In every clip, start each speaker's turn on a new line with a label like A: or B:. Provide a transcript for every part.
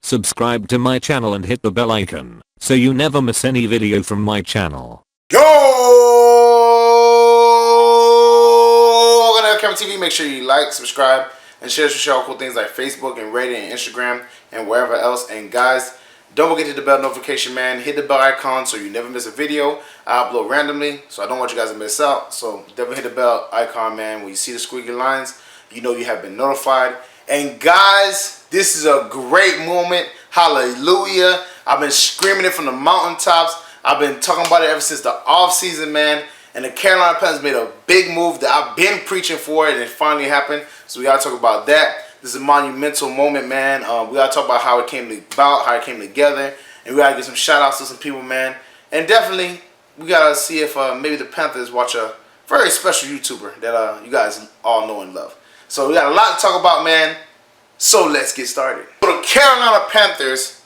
A: subscribe to my channel and hit the bell icon so you never miss any video from my channel.
B: Yo! Welcome to LCameraTV. Make sure you like, subscribe, and share cool things like Facebook and Reddit and Instagram and wherever else. And guys, don't forget to hit the bell notification, man. Hit the bell icon so you never miss a video. I upload randomly, so I don't want you guys to miss out. So definitely hit the bell icon, man. When you see the squiggly lines, you know you have been notified. And guys, this is a great moment. Hallelujah. I've been screaming it from the mountaintops. I've been talking about it ever since the off season, man. And the Carolina Panthers made a big move that I've been preaching for, and it finally happened. So we gotta talk about that. This is a monumental moment, man. We gotta talk about how it came about, how it came together, and we gotta give some shout outs to some people, man. And definitely, we gotta see if maybe the Panthers watch a very special YouTuber that you guys all know and love. So we got a lot to talk about, man. So let's get started. So the Carolina Panthers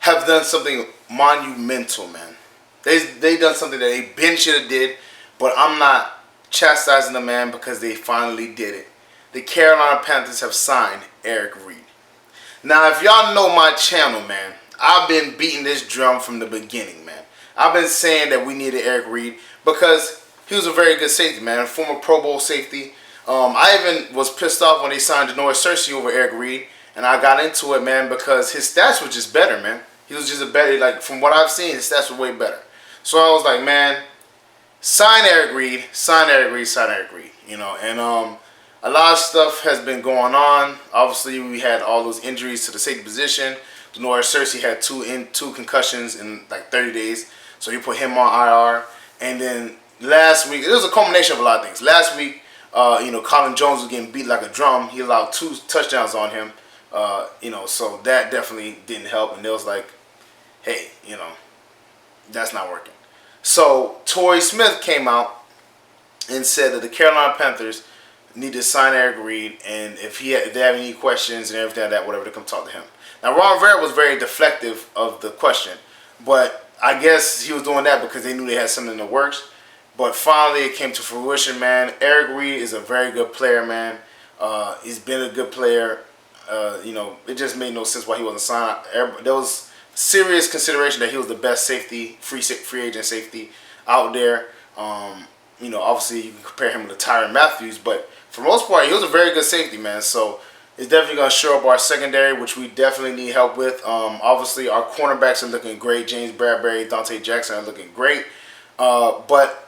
B: have done something monumental, man. They done something that they been should have did, but I'm not chastising the man because they finally did it. The Carolina Panthers have signed Reid. Now, if y'all know my channel, man, I've been beating this drum from the beginning, man. I've been saying that we needed Reid because he was a very good safety, man, a former Pro Bowl safety. I even was pissed off when they signed Cersei over Reid, and I got into it, man, because his stats were just better, man. He was just a better, like, from what I've seen, his stats were way better. So I was like, man, sign Reid, sign Reid, sign Reid, you know. And a lot of stuff has been going on. Obviously, we had all those injuries to the safety position. Cersei had two concussions in like 30 days, so you put him on IR. And then last week, it was a culmination of a lot of things. Last week, you know, Colin was getting beat like a drum. He allowed 2 touchdowns on him, you know, so that definitely didn't help. And it was like, hey, you know, that's not working. So Torrey Smith came out and said that the Carolina Panthers need to sign Reid, and if they have any questions and everything like that, whatever, to come talk to him. Now, Ron Rivera was very deflective of the question, but I guess he was doing that because they knew they had something in the works. But finally, it came to fruition, man. Reid is a very good player, man. He's been a good player. You know, it just made no sense why he wasn't signed. There was serious consideration that he was the best safety, free agent safety out there. You know, obviously you can compare him to Tyrann Mathieu, but for the most part, he was a very good safety, man. So it's definitely going to shore up our secondary, which we definitely need help with. Obviously, our cornerbacks are looking great. James Bradbury, Dante Jackson are looking great. But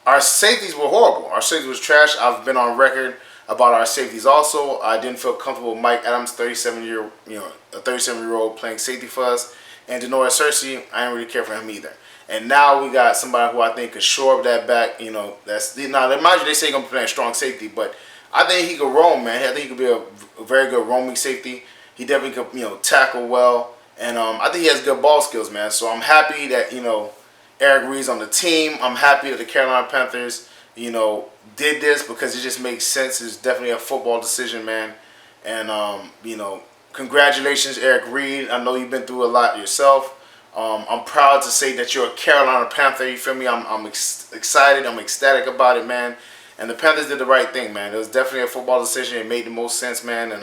B: our safeties were horrible. Our safeties was trash. I've been on record about our safeties also. I didn't feel comfortable with Mike Adams, 37-year-old playing safety for us. And Cersei, I didn't really care for him either. And now we got somebody who I think could shore up that back. You know, that's now. Mind you, they say he's gonna play a strong safety, but I think he could roam, man. I think he could be a very good roaming safety. He definitely could, you know, tackle well, and I think he has good ball skills, man. So I'm happy that, you know, Reid's on the team. I'm happy that the Carolina Panthers, you know, did this because it just makes sense. It's definitely a football decision, man. And you know, congratulations, Reid. I know you've been through a lot yourself. I'm proud to say that you're a Carolina Panther. You feel me? I'm excited. I'm ecstatic about it, man. And the Panthers did the right thing, man. It was definitely a football decision. It made the most sense, man. And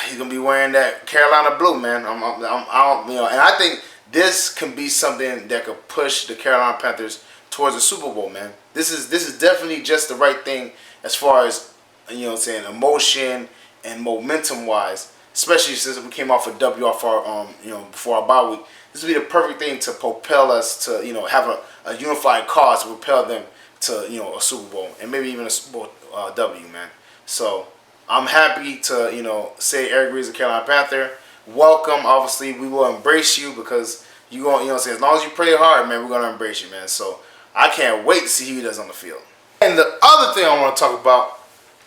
B: he's gonna be wearing that Carolina blue, man. You know, and I think this can be something that could push the Carolina Panthers towards the Super Bowl, man. This is definitely just the right thing as far as, you know what I'm saying, emotion and momentum wise. Especially since we came off a W off our, you know, before our bye week. This would be the perfect thing to propel us to, you know, have a unified cause to propel them to, you know, a Super Bowl and maybe even a Super Bowl W, man. So I'm happy to, you know, say Reid is a Carolina Panther. Welcome. Obviously, we will embrace you because you know what I'm saying, as long as you play hard, man, we're gonna embrace you, man. So I can't wait to see who he does on the field. And the other thing I want to talk about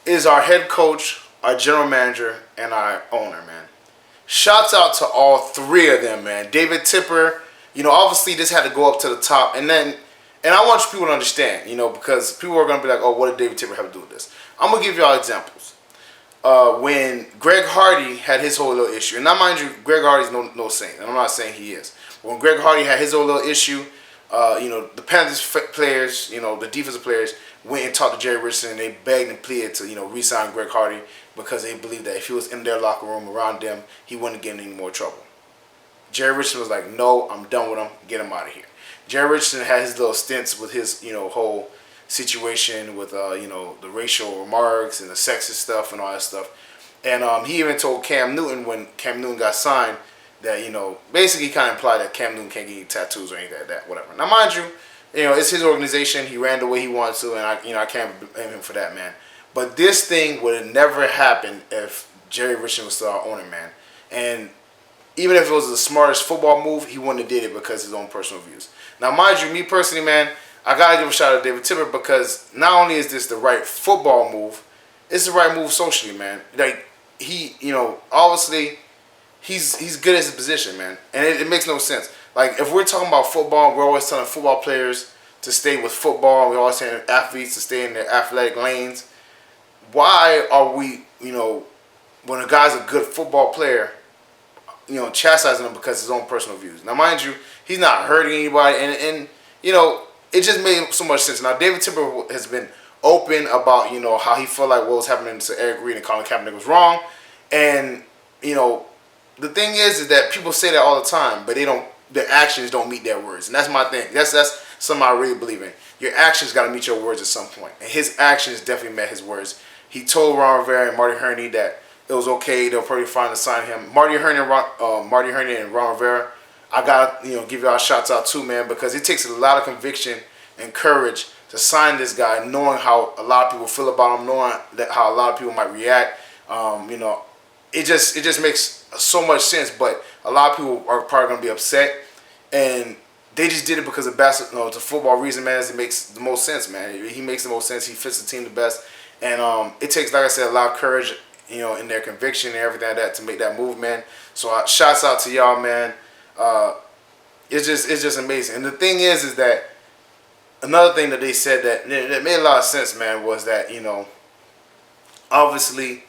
B: is our head coach, our general manager, and our owner, man. Shouts out to all 3 of them, man. David Tipper, you know, obviously this had to go up to the top. And I want people to understand, you know, because people are going to be like, oh, what did David Tipper have to do with this? I'm going to give y'all examples. When Greg Hardy had his whole little issue, and now mind you, Greg Hardy's no saint, and I'm not saying he is. When Greg Hardy had his whole little issue, you know, the Panthers players, you know, the defensive players went and talked to Jerry Richardson, and they begged and pleaded to, re-sign Greg Hardy because they believed that if he was in their locker room around them, he wouldn't get in any more trouble. Jerry Richardson was like, no, I'm done with him. Get him out of here. Jerry Richardson had his little stints with his, whole situation with, the racial remarks and the sexist stuff and all that stuff. And he even told Cam Newton when Cam Newton got signed that, basically kind of implied that Cam Newton can't get any tattoos or anything like that, whatever. Now, mind you, it's his organization. He ran the way he wanted to, and I can't blame him for that, man. But this thing would have never happened if Jerry Richardson was still our owner, man. And even if it was the smartest football move, he wouldn't have did it because of his own personal views. Now, mind you, me personally, man, I got to give a shout out to David Tipper because not only is this the right football move, it's the right move socially, man. Like, he, obviously, he's good at his position, man. And it makes no sense. Like, if we're talking about football, we're always telling football players to stay with football. We're always telling athletes to stay in their athletic lanes. Why are we, when a guy's a good football player, chastising him because of his own personal views? Now, mind you, he's not hurting anybody, and it just made so much sense. Now, David Tipper has been open about, how he felt like what was happening to Eric Reid and Colin Kapernick was wrong. And, the thing is that people say that all the time, but their actions don't meet their words. And that's my thing. That's something I really believe in. Your actions got to meet your words at some point. And his actions definitely met his words. He told Ron Rivera and Marty Herney that it was okay. They'll probably find to sign him. Marty Herney and Ron Rivera, I got to give y'all shouts out too, man, because it takes a lot of conviction and courage to sign this guy, knowing how a lot of people feel about him, knowing how a lot of people might react. It just makes so much sense. But a lot of people are probably gonna be upset, and they just did it because of basketball. It's a football reason, man. It makes the most sense, man. He makes the most sense. He fits the team the best, and it takes, like I said, a lot of courage, in their conviction and everything like that to make that move, man. So shouts out to y'all, man. It's just amazing. And the thing is that another thing that they said that made a lot of sense, man, was that obviously,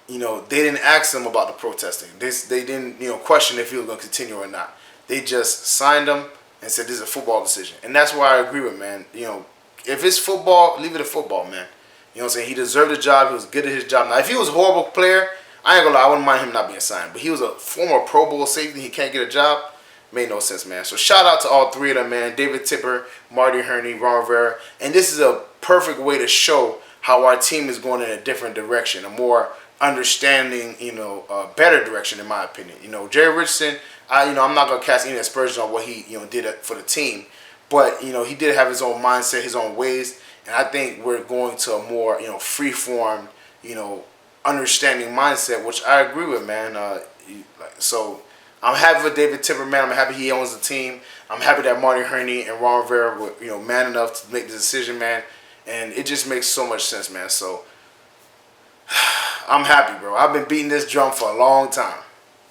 B: they didn't ask him about the protesting. They didn't question if he was going to continue or not. They just signed him and said this is a football decision, and that's why I agree with, man. If it's football, leave it to football, man. You know what I'm saying? He deserved the job. He was good at his job. Now, if he was a horrible player, I ain't gonna lie, I wouldn't mind him not being signed. But he was a former Pro Bowl safety. He can't get a job. Made no sense, man. So shout out to all three of them, man. David Tipper, Marty Herney, Ron Rivera. And this is a perfect way to show how our team is going in a different direction, a more understanding, better direction, in my opinion. Jerry Richardson, I'm not gonna cast any aspersions on what he, did for the team, but he did have his own mindset, his own ways, and I think we're going to a more, free-form, understanding mindset, which I agree with, man. So I'm happy for David Tipper, man. I'm happy he owns the team. I'm happy that Marty Herney and Ron Rivera were, man enough to make the decision, man. And it just makes so much sense, man. So I'm happy, bro. I've been beating this drum for a long time.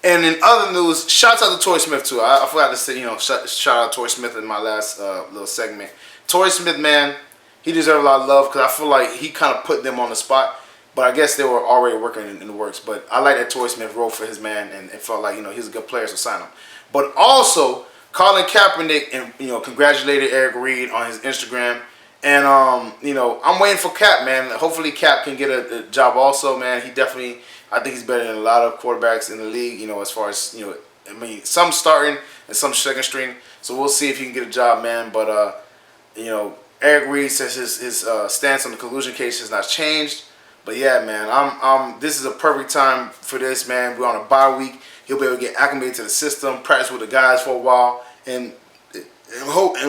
B: And in other news, shouts out to Torrey Smith too. I forgot to say, shout out to Torrey Smith in my last little segment. Torrey Smith, man, he deserves a lot of love because I feel like he kind of put them on the spot. But I guess they were already working in the works. But I like that Torrey Smith wrote for his man, and it felt like, he's a good player, so sign him. But also, Colin Kaepernick, and congratulated Eric Reid on his Instagram. And, I'm waiting for Cap, man. Hopefully Cap can get a job also, man. He definitely, I think he's better than a lot of quarterbacks in the league, as far as, some starting and some second string. So we'll see if he can get a job, man. But, Eric Reid says his stance on the collusion case has not changed. But yeah, man, this is a perfect time for this, man. We're on a bye week. He'll be able to get acclimated to the system, practice with the guys for a while, and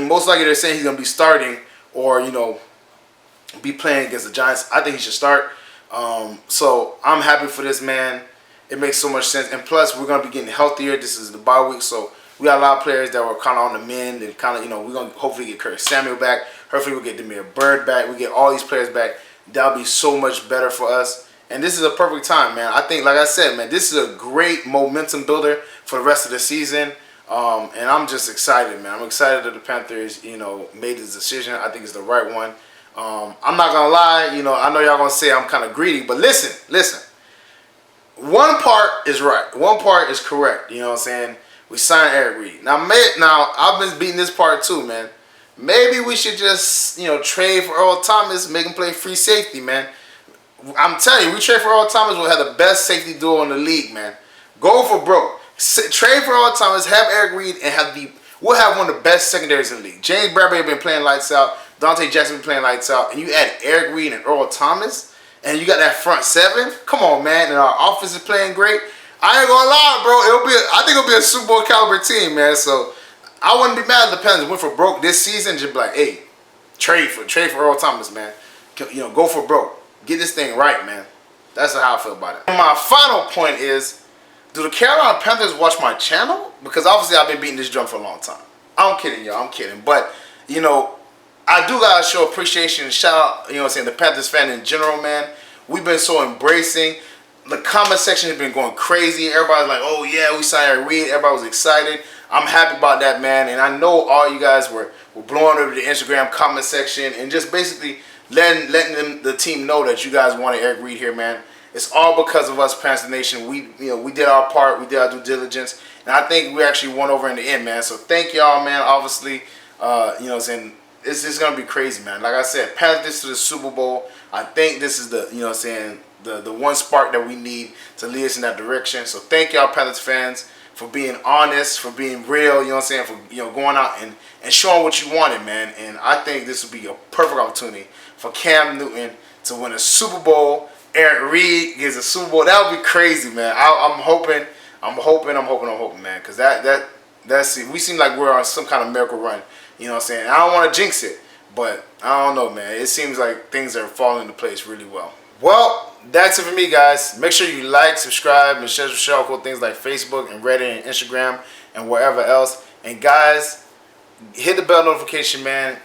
B: most likely they're saying he's gonna be starting or be playing against the Giants. I think he should start. So I'm happy for this, man. It makes so much sense, and plus we're gonna be getting healthier. This is the bye week, so we got a lot of players that were kind of on the mend, and kind of we're gonna hopefully get Curtis Samuel back. Hopefully we'll get Demir Bird back. We get all these players back. That'll be so much better for us. And this is a perfect time, man. I think, like I said, man, this is a great momentum builder for the rest of the season. And I'm just excited, man. I'm excited that the Panthers, made this decision. I think it's the right one. I'm not going to lie. I know y'all going to say I'm kind of greedy. But listen. One part is right. One part is correct. You know what I'm saying? We signed Eric Reid. Now, I've been beating this part too, man. maybe we should just, trade for Earl Thomas, make him play free safety, man. I'm telling you, we trade for Earl Thomas, we'll have the best safety duo in the league, man. Go for broke. Trade for Earl Thomas, have Eric Reid, and we'll have one of the best secondaries in the league. James Bradbury been playing lights out. Dante Jackson been playing lights out. And you add Eric Reid and Earl Thomas, and you got that front seven. Come on, man. And our offense is playing great. I ain't gonna lie, bro. I think it'll be a Super Bowl caliber team, man. So I wouldn't be mad if the Panthers went for broke this season. Just be like, hey, trade for Earl Thomas, man. Go for broke. Get this thing right, man. That's how I feel about it. And my final point is, do the Carolina Panthers watch my channel? Because obviously I've been beating this drum for a long time. I'm kidding, y'all. I'm kidding. But, I do gotta show appreciation and shout out, the Panthers fan in general, man. We've been so embracing. The comment section has been going crazy. Everybody's like, oh yeah, we signed Eric Reid. Everybody was excited. I'm happy about that, man. And I know all you guys were blowing over the Instagram comment section and just basically letting the team know that you guys wanted Eric Reid here, man. It's all because of us, Panther Nation. We did our part. We did our due diligence. And I think we actually won over in the end, man. So thank y'all, man. Obviously, it's just going to be crazy, man. Like I said, Panthers to the Super Bowl. I think this is the one spark that we need to lead us in that direction. So thank y'all, Panthers fans, for being honest, for being real, for going out and showing what you wanted, man. And I think this would be a perfect opportunity for Cam Newton to win a Super Bowl. Eric Reid gets a Super Bowl. That would be crazy, man. I'm hoping, man, because that's we seem like we're on some kind of miracle run. I don't want to jinx it, but I don't know, man. It seems like things are falling into place really well. Well, that's it for me, guys. Make sure you like, subscribe, and share cool things like Facebook and Reddit and Instagram and wherever else. And guys, hit the bell notification, man.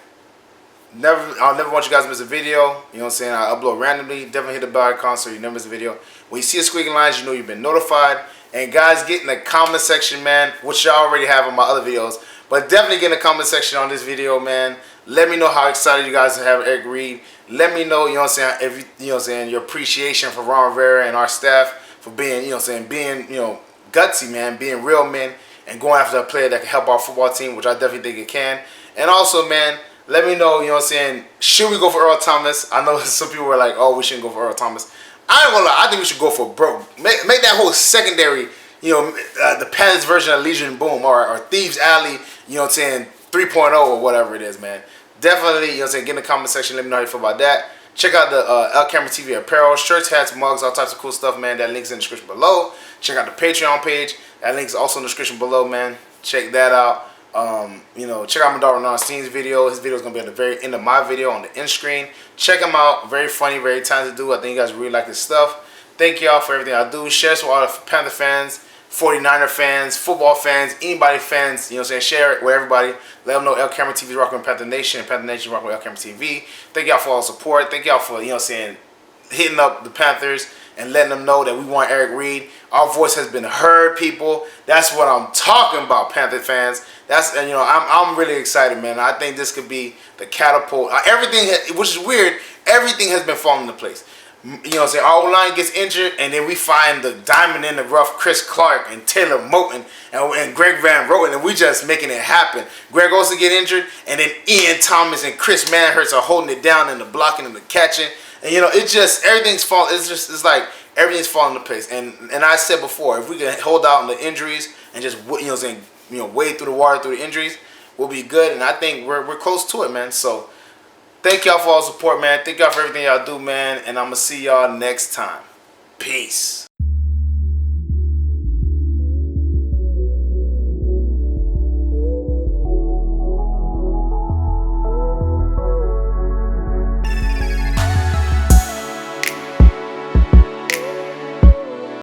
B: I'll never want you guys to miss a video. I upload randomly. Definitely hit the bell icon so you never miss a video. When you see a squeaking lines, you know you've been notified. And guys, get in the comment section, man, which y'all already have on my other videos. But definitely get in the comment section on this video, man. Let me know how excited you guys are to have Eric Reid. Let me know, your appreciation for Ron Rivera and our staff for being, being, gutsy, man, being real men and going after a player that can help our football team, which I definitely think it can. And also, man, let me know, should we go for Earl Thomas? I know some people were like, oh, we shouldn't go for Earl Thomas. I ain't gonna lie, I think we should go for broke. Make that whole secondary, the Panthers version of Legion Boom or Thieves Alley, 3.0 or whatever it is, man. Definitely, get in the comment section. Let me know how you feel about that. Check out the LCameraTV apparel, shirts, hats, mugs, all types of cool stuff, man. That link's in the description below. Check out the Patreon page. That link's also in the description below, man. Check that out. Check out my dog Renan's video. His video is going to be at the very end of my video on the end screen. Check him out. Very funny, very talented dude. I think you guys really like his stuff. Thank y'all for everything I do. Share this with all the Panther fans, 49er fans, football fans, anybody fans, share it with everybody. Let them know LCameraTV is rocking with Panther Nation, and Panther Nation is rocking with LCameraTV. Thank y'all for all the support. Thank y'all for, hitting up the Panthers and letting them know that we want Eric Reid. Our voice has been heard, people. That's what I'm talking about, Panther fans. I'm really excited, man. I think this could be the catapult. Everything, which is weird, everything has been falling into place. Our O-line gets injured, and then we find the diamond in the rough, Chris Clark and Taylor Moton and Greg Van Roten, and we just making it happen. Greg also get injured, and then Ian Thomas and Chris Manhurst are holding it down in the blocking and the catching. And it's just everything's falling. It's like everything's falling into place. And I said before, if we can hold out on the injuries and just wade through the water through the injuries, we'll be good. And I think we're close to it, man. So thank y'all for all the support, man. Thank y'all for everything y'all do, man. And I'm gonna see y'all next time. Peace.